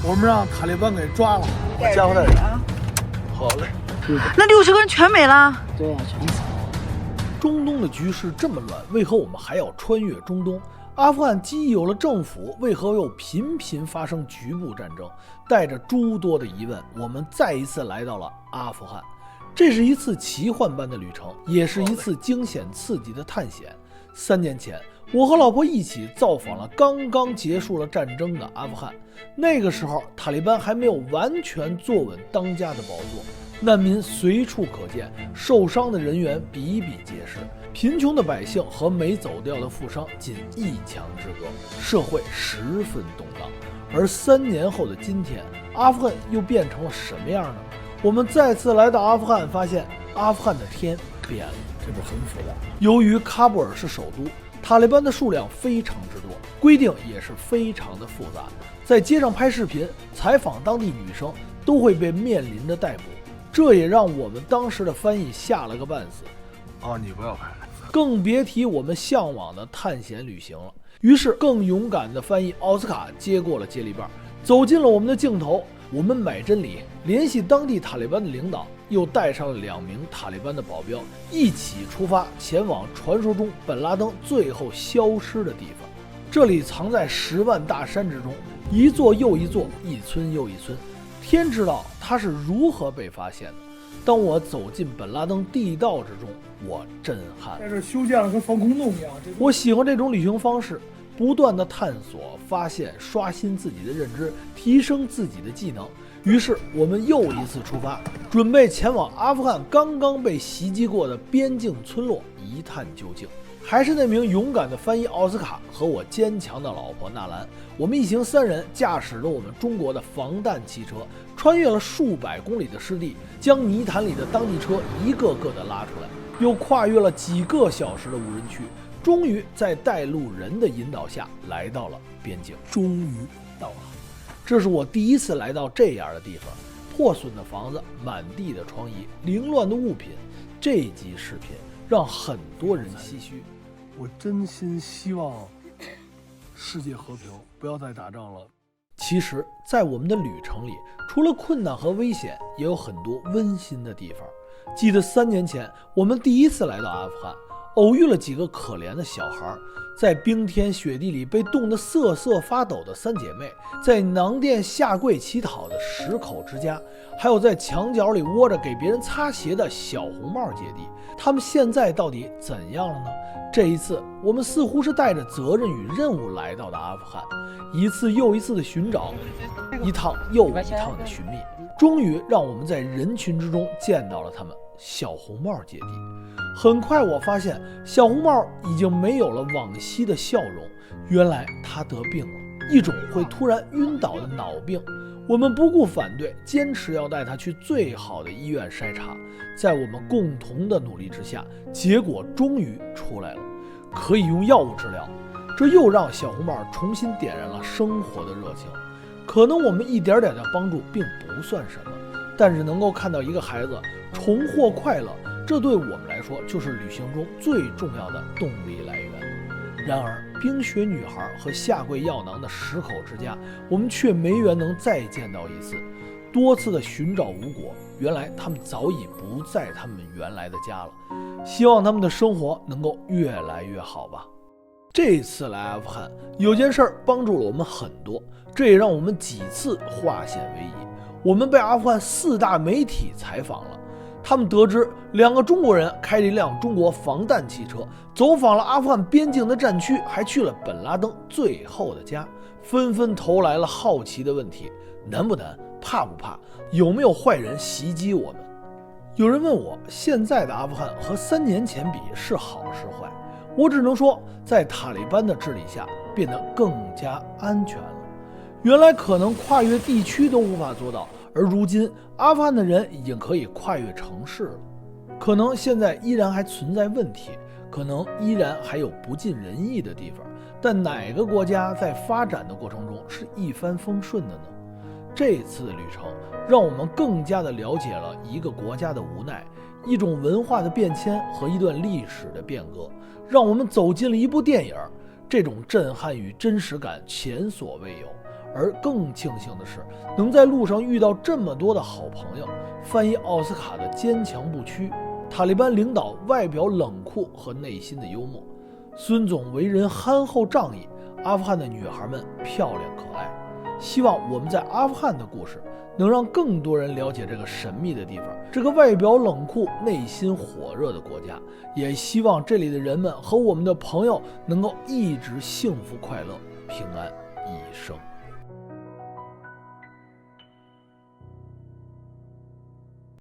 我们让塔利班给抓了，家伙带人啊！好嘞。那60个人全没了？对呀，全死。中东的局势这么乱，为何我们还要穿越中东？阿富汗既有了政府，为何又频频发生局部战争？带着诸多的疑问，我们再一次来到了阿富汗。这是一次奇幻般的旅程，也是一次惊险刺激的探险。3年前，我和老婆一起造访了刚刚结束了战争的阿富汗。那个时候，塔利班还没有完全坐稳当家的宝座，难民随处可见，受伤的人员比比皆是，贫穷的百姓和没走掉的富商仅一墙之隔，社会十分动荡。而3年后的今天，阿富汗又变成了什么样呢？我们再次来到阿富汗，发现阿富汗的天变了，这不很复杂？由于喀布尔是首都，塔利班的数量非常之多，规定也是非常的复杂。在街上拍视频、采访当地女生，都会被面临着逮捕。这也让我们当时的翻译吓了个半死。哦，你不要拍了。更别提我们向往的探险旅行了。于是，更勇敢的翻译奥斯卡接过了接力棒，走进了我们的镜头。我们买真理，联系当地塔利班的领导，又带上了2名塔利班的保镖，一起出发前往传说中本拉登最后消失的地方。这里藏在10万大山之中，一座又一座，一村又一村，天知道他是如何被发现的。当我走进本拉登地道之中，我震撼。在这修建了跟防空洞一样。我喜欢这种旅行方式，不断的探索、发现、刷新自己的认知，提升自己的技能。于是我们又一次出发，准备前往阿富汗刚刚被袭击过的边境村落一探究竟。还是那名勇敢的翻译奥斯卡和我坚强的老婆纳兰，我们一行3人驾驶着我们中国的防弹汽车，穿越了数百公里的湿地，将泥潭里的当地车一个个的拉出来，又跨越了几个小时的无人区，终于在带路人的引导下来到了边境。终于到了，这是我第一次来到这样的地方，破损的房子，满地的疮痍，凌乱的物品。这集视频让很多人唏嘘。我真心希望世界和平，不要再打仗了。其实，在我们的旅程里，除了困难和危险，也有很多温馨的地方。记得3年前，我们第一次来到阿富汗，偶遇了几个可怜的小孩，在冰天雪地里被冻得瑟瑟发抖的3姐妹，在囊店下跪乞讨的10口之家，还有在墙角里窝着给别人擦鞋的小红帽姐弟。他们现在到底怎样了呢？这一次，我们似乎是带着责任与任务来到的阿富汗，一次又一次的寻找，一趟又一趟的寻觅，终于让我们在人群之中见到了他们——小红帽姐弟。很快，我发现小红帽已经没有了往昔的笑容，原来他得病了，一种会突然晕倒的脑病。我们不顾反对，坚持要带他去最好的医院筛查。在我们共同的努力之下，结果终于出来了，可以用药物治疗。这又让小红帽重新点燃了生活的热情。可能我们一点点的帮助并不算什么，但是能够看到一个孩子重获快乐，这对我们来说就是旅行中最重要的动力来源。然而，冰雪女孩和下跪药囊的10口之家，我们却没缘能再见到一次。多次的寻找无果，原来他们早已不在他们原来的家了。希望他们的生活能够越来越好吧。这次来阿富汗，有件事儿帮助了我们很多，这也让我们几次化险为夷。我们被阿富汗4大媒体采访了。他们得知2个中国人开着一辆中国防弹汽车，走访了阿富汗边境的战区，还去了本拉登最后的家，纷纷投来了好奇的问题：难不难？怕不怕？有没有坏人袭击我们？有人问我，现在的阿富汗和3年前比是好是坏？我只能说，在塔利班的治理下，变得更加安全了。原来可能跨越地区都无法做到，而如今阿富汗的人已经可以跨越城市了。可能现在依然还存在问题，可能依然还有不尽人意的地方，但哪个国家在发展的过程中是一帆风顺的呢？这次的旅程让我们更加的了解了一个国家的无奈，一种文化的变迁和一段历史的变革，让我们走进了一部电影，这种震撼与真实感前所未有。而更庆幸的是，能在路上遇到这么多的好朋友，翻译奥斯卡的坚强不屈，塔利班领导外表冷酷和内心的幽默，孙总为人憨厚仗义，阿富汗的女孩们漂亮可爱。希望我们在阿富汗的故事能让更多人了解这个神秘的地方，这个外表冷酷、内心火热的国家。也希望这里的人们和我们的朋友能够一直幸福快乐、平安一生。